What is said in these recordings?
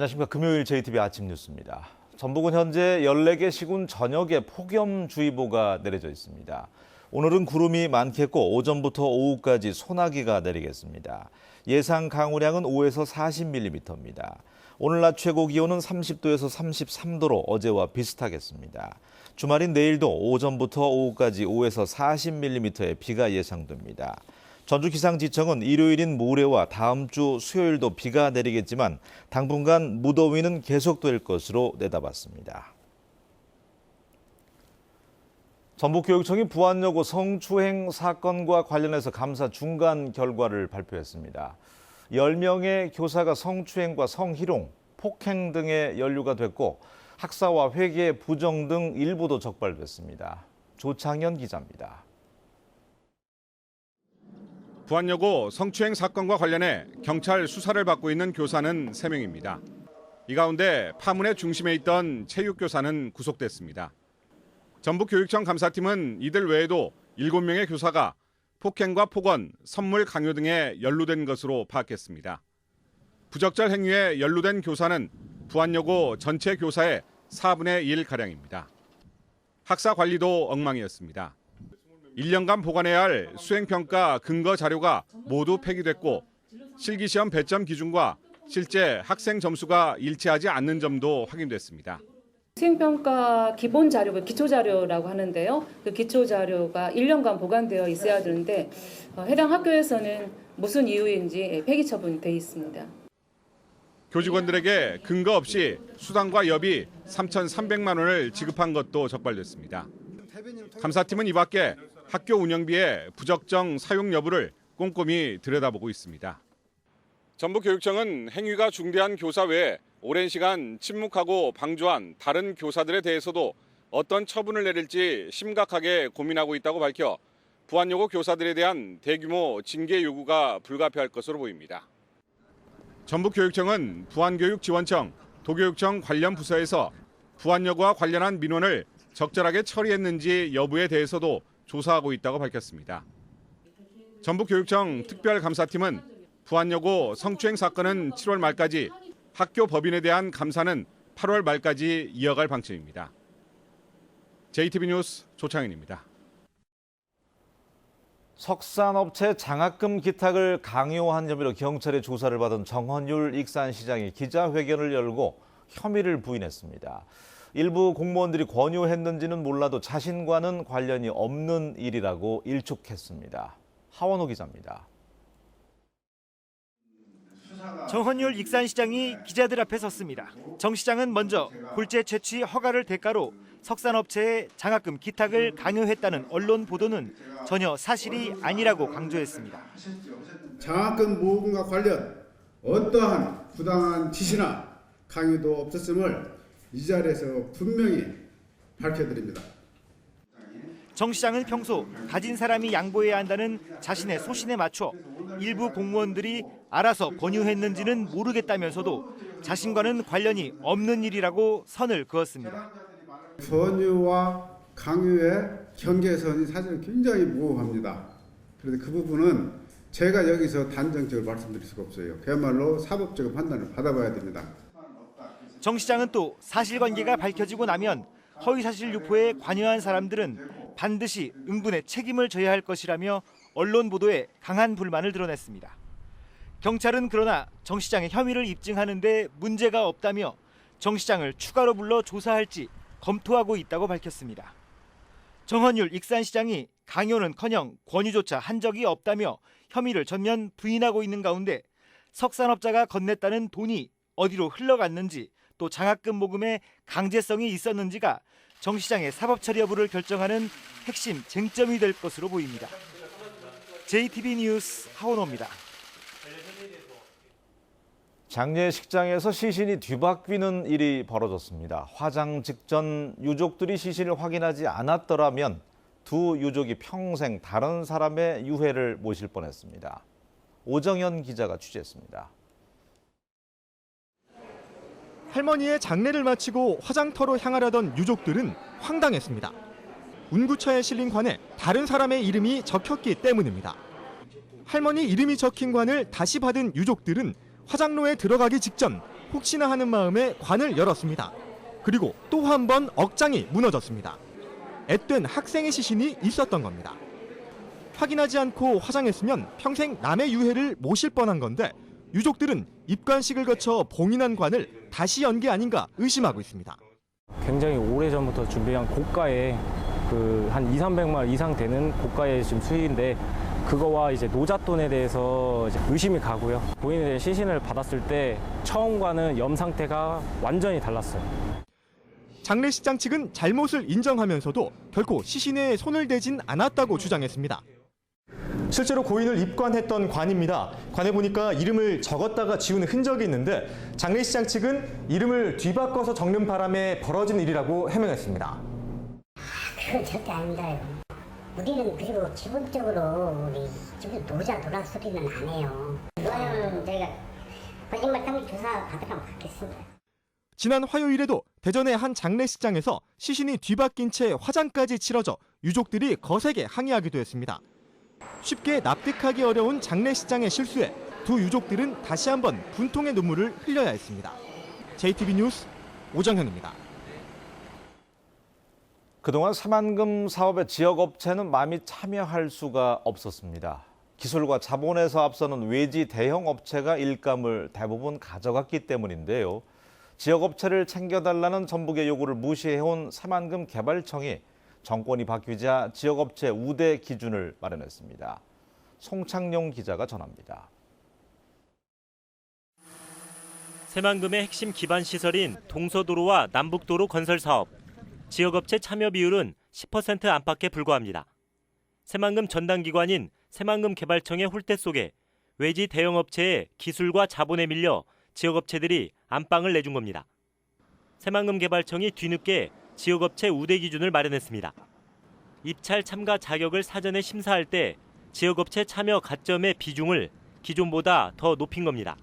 안녕하십니까. 금요일 JTBC 아침 뉴스입니다. 전북은 현재 14개 시군 전역에 폭염주의보가 내려져 있습니다. 오늘은 구름이 많겠고 오전부터 오후까지 소나기가 내리겠습니다. 예상 강우량은 5에서 40mm입니다. 오늘 낮 최고 기온은 30도에서 33도로 어제와 비슷하겠습니다. 주말인 내일도 오전부터 오후까지 5에서 40mm의 비가 예상됩니다. 전주기상지청은 일요일인 모레와 다음 주 수요일도 비가 내리겠지만 당분간 무더위는 계속될 것으로 내다봤습니다. 전북교육청이 부안여고 성추행 사건과 관련해서 감사 중간 결과를 발표했습니다. 10명의 교사가 성추행과 성희롱, 폭행 등에 연루가 됐고 학사와 회계 부정 등 일부도 적발됐습니다. 조창현 기자입니다. 부안여고 성추행 사건과 관련해 경찰 수사를 받고 있는 교사는 3명입니다. 이 가운데 파문의 중심에 있던 체육교사는 구속됐습니다. 전북교육청 감사팀은 이들 외에도 7명의 교사가 폭행과 폭언, 선물 강요 등에 연루된 것으로 파악했습니다. 부적절 행위에 연루된 교사는 부안여고 전체 교사의 4분의 1가량입니다. 학사 관리도 엉망이었습니다. 1년간 보관해야 할 수행평가 근거 자료가 모두 폐기됐고 실기시험 배점 기준과 실제 학생 점수가 일치하지 않는 점도 확인됐습니다. 수행평가 기본 자료가 기초 자료라고 하는데요. 그 기초 자료가 1년간 보관되어 있어야 되는데 해당 학교에서는 무슨 이유인지 폐기 처분돼 있습니다. 교직원들에게 근거 없이 수당과 여비 3,300만 원을 지급한 것도 적발됐습니다. 감사팀은 이 밖에 학교 운영비의 부적정 사용 여부를 꼼꼼히 들여다보고 있습니다. 전북교육청은 행위가 중대한 교사 외에 오랜 시간 침묵하고 방조한 다른 교사들에 대해서도 어떤 처분을 내릴지 심각하게 고민하고 있다고 밝혀 부안여고 교사들에 대한 대규모 징계 요구가 불가피할 것으로 보입니다. 전북교육청은 부안교육지원청, 도교육청 관련 부서에서 부안여고와 관련한 민원을 적절하게 처리했는지 여부에 대해서도 조사하고 있다고 밝혔습니다. 전북교육청 특별감사팀은 부안여고 성추행 사건은 7월 말까지, 학교 법인에 대한 감사는 8월 말까지 이어갈 방침입니다. JTBC 뉴스 조창현입니다. 석산업체 장학금 기탁을 강요한 혐의로 경찰의 조사를 받은 정헌율 익산시장이 기자회견을 열고 혐의를 부인했습니다. 일부 공무원들이 권유했는지는 몰라도 자신과는 관련이 없는 일이라고 일축했습니다. 하원호 기자입니다. 정헌율 익산시장이 기자들 앞에 섰습니다. 정 시장은 먼저 골재 채취 허가를 대가로 석산업체에 장학금 기탁을 강요했다는 언론 보도는 전혀 사실이 아니라고 강조했습니다. 장학금 모금과 관련 어떠한 부당한 지시나 강요도 없었음을 이 자리에서 분명히 밝혀드립니다. 정 시장은 평소 가진 사람이 양보해야 한다는 자신의 소신에 맞춰 일부 공무원들이 알아서 권유했는지는 모르겠다면서도 자신과는 관련이 없는 일이라고 선을 그었습니다. 권유와 강요의 경계선이 사실 굉장히 모호합니다. 그런데 그 부분은 제가 여기서 단정적으로 말씀드릴 수가 없어요. 그야말로 사법적인 판단을 받아봐야 됩니다. 정 시장은 또 사실관계가 밝혀지고 나면 허위사실 유포에 관여한 사람들은 반드시 응분의 책임을 져야 할 것이라며 언론 보도에 강한 불만을 드러냈습니다. 경찰은 그러나 정 시장의 혐의를 입증하는 데 문제가 없다며 정 시장을 추가로 불러 조사할지 검토하고 있다고 밝혔습니다. 정헌율 익산시장이 강요는커녕 권유조차 한 적이 없다며 혐의를 전면 부인하고 있는 가운데 석산업자가 건넸다는 돈이 어디로 흘러갔는지 또 장학금 모금에 강제성이 있었는지가 정 시장의 사법 처리 여부를 결정하는 핵심 쟁점이 될 것으로 보입니다. JTBC 뉴스 하원호입니다. 장례식장에서 시신이 뒤바뀌는 일이 벌어졌습니다. 화장 직전 유족들이 시신을 확인하지 않았더라면 두 유족이 평생 다른 사람의 유해를 모실 뻔했습니다. 오정현 기자가 취재했습니다. 할머니의 장례를 마치고 화장터로 향하려던 유족들은 황당했습니다. 운구차에 실린 관에 다른 사람의 이름이 적혔기 때문입니다. 할머니 이름이 적힌 관을 다시 받은 유족들은 화장로에 들어가기 직전 혹시나 하는 마음에 관을 열었습니다. 그리고 또 한 번 억장이 무너졌습니다. 앳된 학생의 시신이 있었던 겁니다. 확인하지 않고 화장했으면 평생 남의 유해를 모실 뻔한 건데 유족들은 입관식을 거쳐 봉인한 관을 다시 연 게 아닌가 의심하고 있습니다. 굉장히 오래전부터 준비한 고가의 한 200~300만 이상 되는 고가의 지금 수의인데 그거와 이제 노잣돈에 대해서 이제 의심이 가고요. 본인의 시신을 받았을 때 처음과는 염 상태가 완전히 달랐어요. 장례식장 측은 잘못을 인정하면서도 결코 시신에 손을 대진 않았다고 주장했습니다. 실제로 고인을 입관했던 관입니다. 관에 보니까 이름을 적었다가 지운 흔적이 있는데 장례식장 측은 이름을 뒤바꿔서 적는 바람에 벌어진 일이라고 해명했습니다. 그건 절대 아닙니다. 우리는 그리고 기본적으로 우리 지금 노자 노란 소리는 안 해요. 이거는 저희가 거짓말 탐지 조사 받으라고 받겠습니다. 지난 화요일에도 대전의 한 장례식장에서 시신이 뒤바뀐 채 화장까지 치러져 유족들이 거세게 항의하기도 했습니다. 쉽게 납득하기 어려운 장례식장의 실수에 두 유족들은 다시 한번 분통의 눈물을 흘려야 했습니다. JTB 뉴스 오정현입니다. 그동안 새만금 사업의 지역업체는 마음이 참여할 수가 없었습니다. 기술과 자본에서 앞서는 외지 대형 업체가 일감을 대부분 가져갔기 때문인데요. 지역업체를 챙겨달라는 전북의 요구를 무시해온 새만금 개발청이 정권이 바뀌자 지역업체 우대 기준을 마련했습니다. 송창용 기자가 전합니다. 새만금의 핵심 기반 시설인 동서도로와 남북도로 건설 사업. 지역업체 참여 비율은 10% 안팎에 불과합니다. 새만금 전담기관인 새만금 개발청의 홀대 속에 외지 대형업체의 기술과 자본에 밀려 지역업체들이 안방을 내준 겁니다. 새만금 개발청이 뒤늦게 지역업체 우대 기준을 마련했습니다. 입찰 참가 자격을 사전에 심사할 때 지역업체 참여 가점의 비중을 기존보다 더 높인 겁니다.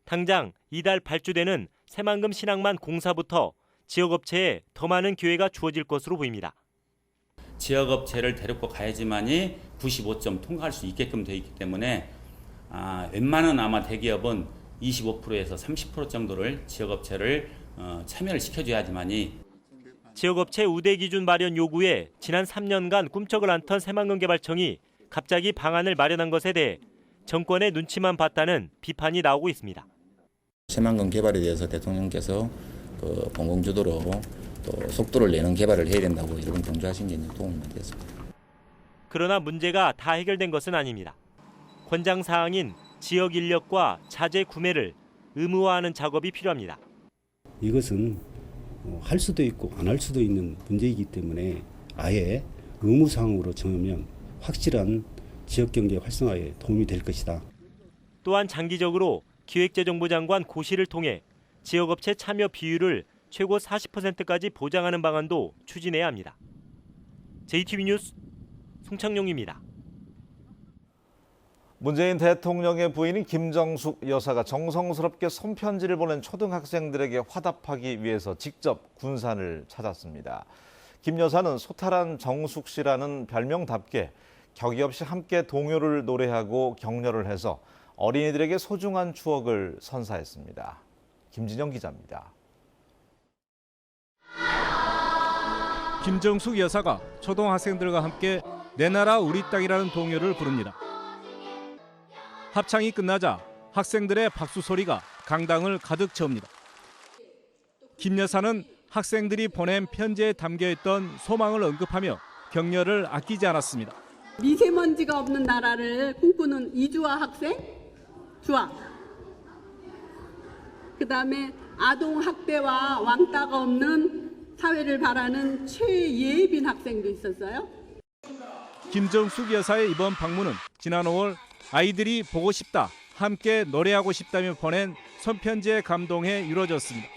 당장 이달 발주되는 새만금 신항만 공사부터 지역업체에 더 많은 기회가 주어질 것으로 보입니다. 지역업체를 데리고 가야지만이 95점 통과할 수 있게끔 되어 있기 때문에 웬만한 아마 대기업은 25%에서 30% 정도를 지역업체를 참여를 시켜줘야지만이. 지역업체 우대 기준 마련 요구에 지난 3년간 꿈쩍을 않던 새만금 개발청이 갑자기 방안을 마련한 것에 대해 정권의 눈치만 봤다는 비판이 나오고 있습니다. 새만금 개발에 대해서 대통령께서 공공주도로 또 속도를 내는 개발을 해야 된다고 이런 강조하신 게 도움이 많이 됐습니다. 그러나 문제가 다 해결된 것은 아닙니다. 권장 사항인 지역 인력과 자재 구매를 의무화하는 작업이 필요합니다. 이것은 할 수도 있고 안 할 수도 있는 문제이기 때문에 아예 의무사항으로 정하면 확실한 지역경제 활성화에 도움이 될 것이다. 또한 장기적으로 기획재정부 장관 고시를 통해 지역업체 참여 비율을 최고 40%까지 보장하는 방안도 추진해야 합니다. JTB 뉴스 송창용입니다. 문재인 대통령의 부인인 김정숙 여사가 정성스럽게 손편지를 보낸 초등학생들에게 화답하기 위해서 직접 군산을 찾았습니다. 김 여사는 소탈한 정숙 씨라는 별명답게 격이 없이 함께 동요를 노래하고 격려를 해서 어린이들에게 소중한 추억을 선사했습니다. 김진영 기자입니다. 김정숙 여사가 초등학생들과 함께 내 나라 우리 땅이라는 동요를 부릅니다. 합창이 끝나자 학생들의 박수 소리가 강당을 가득 채웁니다. 김 여사는 학생들이 보낸 편지에 담겨있던 소망을 언급하며 격려를 아끼지 않았습니다. 미세먼지가 없는 나라를 꿈꾸는 이주아 학생, 주아. 그다음에 아동 학대와 왕따가 없는 사회를 바라는 최예빈 학생도 있었어요. 김정숙 여사의 이번 방문은 지난 5월 아이들이 보고 싶다, 함께 노래하고 싶다며 보낸 손편지에 감동해 이루어졌습니다.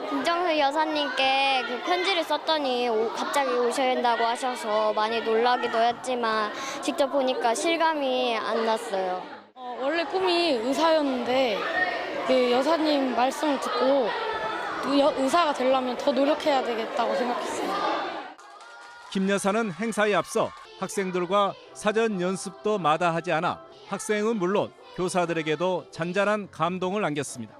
김정숙 여사님께 그 편지를 썼더니 갑자기 오셔야 된다고 하셔서 많이 놀라기도 했지만 직접 보니까 실감이 안 났어요. 원래 꿈이 의사였는데 그 여사님 말씀을 듣고 의사가 되려면 더 노력해야 되겠다고 생각했어요. 김 여사는 행사에 앞서 학생들과 사전 연습도 마다하지 않아 학생은 물론 교사들에게도 잔잔한 감동을 안겼습니다.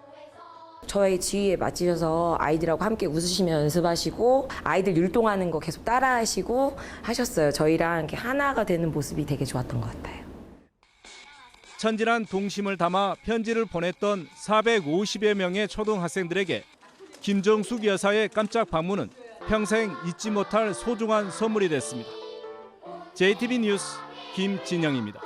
저희 지휘에 맞추셔서 아이들하고 함께 웃으시며 연습하시고 아이들 율동하는 거 계속 따라하시고 하셨어요. 저희랑 이렇게 하나가 되는 모습이 되게 좋았던 것 같아요. 천진한 동심을 담아 편지를 보냈던 450여 명의 초등학생들에게 김정숙 여사의 깜짝 방문은 평생 잊지 못할 소중한 선물이 됐습니다. JTB 뉴스 김진영입니다.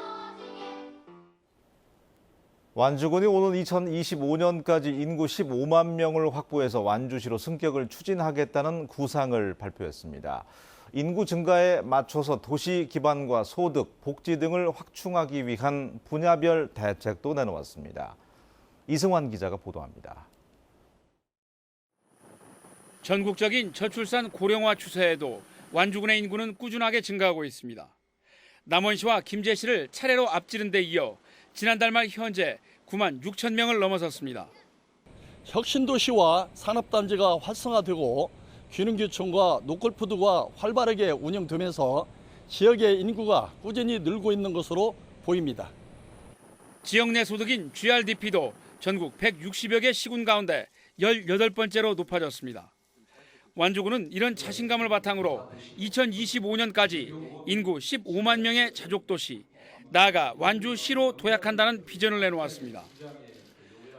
완주군이 오는 2025년까지 인구 15만 명을 확보해서 완주시로 승격을 추진하겠다는 구상을 발표했습니다. 인구 증가에 맞춰서 도시 기반과 소득, 복지 등을 확충하기 위한 분야별 대책도 내놓았습니다. 이승환 기자가 보도합니다. 전국적인 저출산 고령화 추세에도 완주군의 인구는 꾸준하게 증가하고 있습니다. 남원시와 김제시를 차례로 앞지른 데 이어 지난달 말 현재 9만 6천 명을 넘어섰습니다. 혁신도시와 산업단지가 활성화되고 귀농귀촌과 노골푸드가 활발하게 운영되면서 지역의 인구가 꾸준히 늘고 있는 것으로 보입니다. 지역 내 소득인 GRDP도 전국 160여 개 시군 가운데 18번째로 높아졌습니다. 완주군은 이런 자신감을 바탕으로 2025년까지 인구 15만 명의 자족도시, 나아가 완주시로 도약한다는 비전을 내놓았습니다.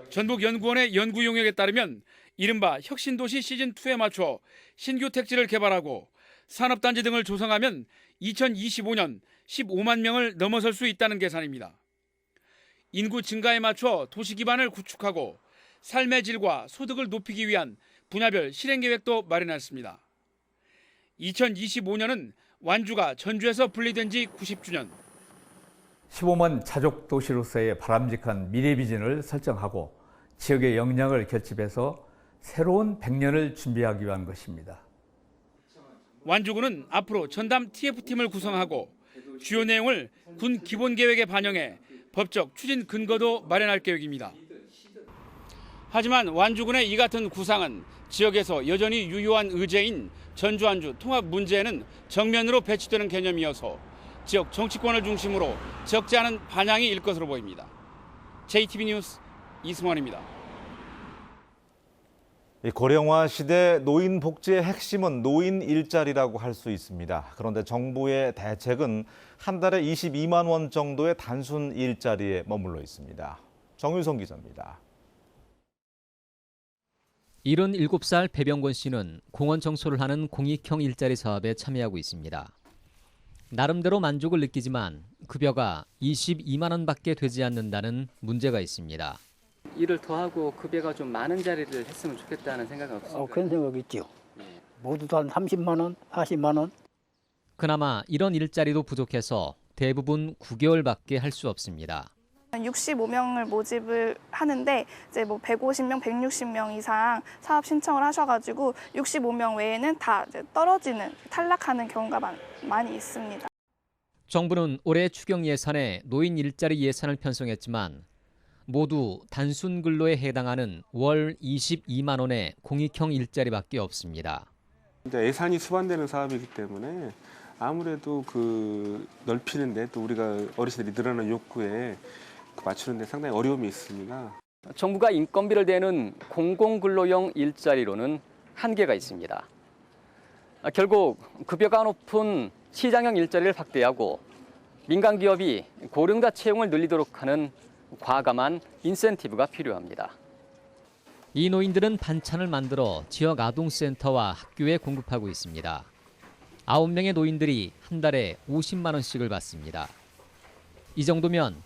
전북연구원의 연구 용역에 따르면 이른바 혁신도시 시즌2에 맞춰 신규 택지를 개발하고 산업단지 등을 조성하면 2025년 15만 명을 넘어설 수 있다는 계산입니다. 인구 증가에 맞춰 도시 기반을 구축하고 삶의 질과 소득을 높이기 위한 분야별 실행계획도 마련했습니다. 2025년은 완주가 전주에서 분리된 지 90주년. 15만 자족 도시로서의 바람직한 미래 비전을 설정하고 지역의 역량을 결집해서 새로운 100년을 준비하기 위한 것입니다. 완주군은 앞으로 전담 TF팀을 구성하고 주요 내용을 군 기본계획에 반영해 법적 추진 근거도 마련할 계획입니다. 하지만 완주군의 이 같은 구상은 지역에서 여전히 유효한 의제인 전주-완주 통합 문제에는 정면으로 배치되는 개념이어서 지역 정치권을 중심으로 적지 않은 반향이 일 것으로 보입니다. JTB 뉴스 이승원입니다. 고령화 시대 노인 복지의 핵심은 노인 일자리라고 할 수 있습니다. 그런데 정부의 대책은 한 달에 22만 원 정도의 단순 일자리에 머물러 있습니다. 정유성 기자입니다. 77살 배병권 씨는 공원 청소를 하는 공익형 일자리 사업에 참여하고 있습니다. 나름대로 만족을 느끼지만 급여가 22만 원밖에 되지 않는다는 문제가 있습니다. 일을 더 하고 급여가 좀 많은 자리를 했으면 좋겠다는 생각은 없습니까? 그런 생각 있죠. 모두 다 한 30만 원, 40만 원. 그나마 이런 일자리도 부족해서 대부분 9개월밖에 할 수 없습니다. 65명을 모집을 하는데 이제 뭐 150명, 160명 이상 사업 신청을 하셔가지고 65명 외에는 다 이제 떨어지는, 탈락하는 경우가 많이 있습니다. 정부는 올해 추경 예산에 노인 일자리 예산을 편성했지만 모두 단순 근로에 해당하는 월 22만 원의 공익형 일자리밖에 없습니다. 예산이 수반되는 사업이기 때문에 아무래도 넓히는데 또 우리가 어르신들이 늘어나는 욕구에 맞추는데 상당히 어려움이 있습니다. 정부가 인건비를 대는 공공근로형 일자리로는 한계가 있습니다. 결국 급여가 높은 시장형 일자리를 확대하고 민간 기업이 고령자 채용을 늘리도록 하는 과감한 인센티브가 필요합니다. 이 노인들은 반찬을 만들어 지역 아동센터와 학교에 공급하고 있습니다. 9명의 노인들이 한 달에 50만 원씩을 받습니다. 이 정도면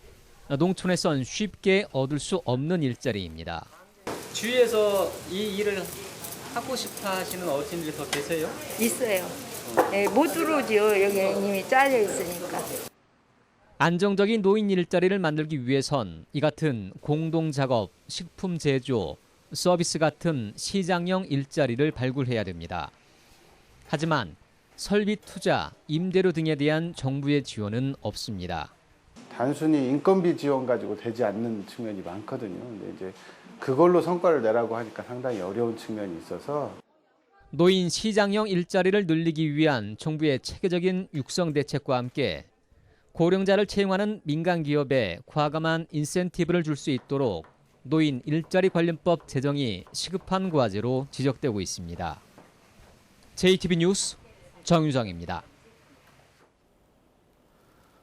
농촌에선 쉽게 얻을 수 없는 일자리입니다. 주위에서 이 일을 하고 싶어 하시는 어르신들이 더 계세요? 있어요. 네, 못 들어오죠. 여기 이미 잘려 있으니까. 안정적인 노인 일자리를 만들기 위해선 이 같은 공동작업, 식품 제조, 서비스 같은 시장형 일자리를 발굴해야 됩니다. 하지만 설비 투자, 임대료 등에 대한 정부의 지원은 없습니다. 단순히 인건비 지원 가지고 되지 않는 측면이 많거든요. 근데 이제 그걸로 성과를 내라고 하니까 상당히 어려운 측면이 있어서 노인 시장형 일자리를 늘리기 위한 정부의 체계적인 육성 대책과 함께 고령자를 채용하는 민간 기업에 과감한 인센티브를 줄 수 있도록 노인 일자리 관련법 제정이 시급한 과제로 지적되고 있습니다. JTB 뉴스 정유정입니다.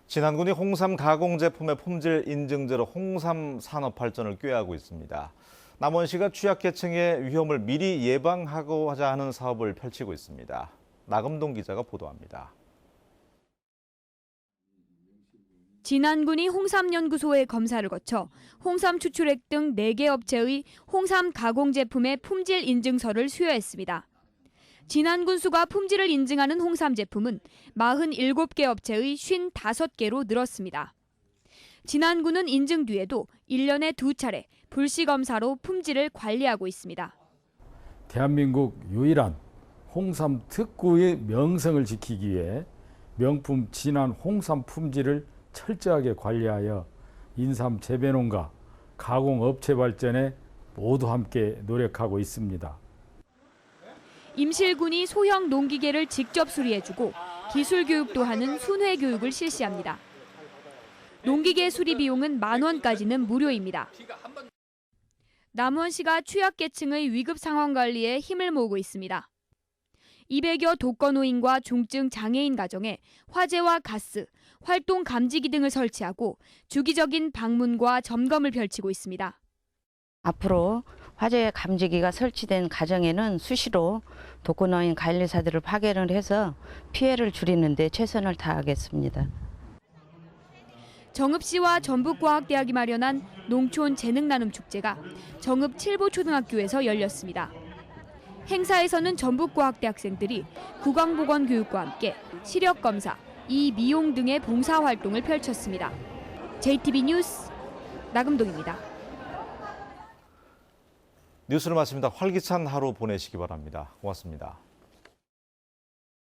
진안군이 홍삼 가공 제품의 품질 인증제로 홍삼 산업 발전을 꾀하고 있습니다. 남원시가 취약계층의 위험을 미리 예방하고자 하는 사업을 펼치고 있습니다. 나금동 기자가 보도합니다. 진안군이 홍삼연구소의 검사를 거쳐 홍삼 추출액 등 4개 업체의 홍삼 가공 제품의 품질 인증서를 수여했습니다. 진안군수가 품질을 인증하는 홍삼 제품은 47개 업체의 55개로 늘었습니다. 진안군은 인증 뒤에도 1년에 2차례 불시검사로 품질을 관리하고 있습니다. 대한민국 유일한 홍삼 특구의 명성을 지키기 위해 명품 진안 홍삼 품질을 철저하게 관리하여 인삼 재배농가, 가공업체 발전에 모두 함께 노력하고 있습니다. 임실군이 소형 농기계를 직접 수리해주고 기술 교육도 하는 순회 교육을 실시합니다. 농기계 수리 비용은 10,000원까지는 무료입니다. 남원시가 취약계층의 위급 상황 관리에 힘을 모으고 있습니다. 200여 독거노인과 중증 장애인 가정에 화재와 가스, 활동 감지기 등을 설치하고 주기적인 방문과 점검을 펼치고 있습니다. 앞으로 화재 감지기가 설치된 가정에는 수시로 독거노인 관리사들을 파견을 해서 피해를 줄이는 데 최선을 다하겠습니다. 정읍시와 전북과학대학이 마련한 농촌 재능나눔 축제가 정읍 칠보초등학교에서 열렸습니다. 행사에서는 전북과학대 학생들이 구강보건교육과 함께 시력검사, 이미용 등의 봉사활동을 펼쳤습니다. JTB 뉴스 나금동입니다. 뉴스를 마칩니다. 활기찬 하루 보내시기 바랍니다. 고맙습니다.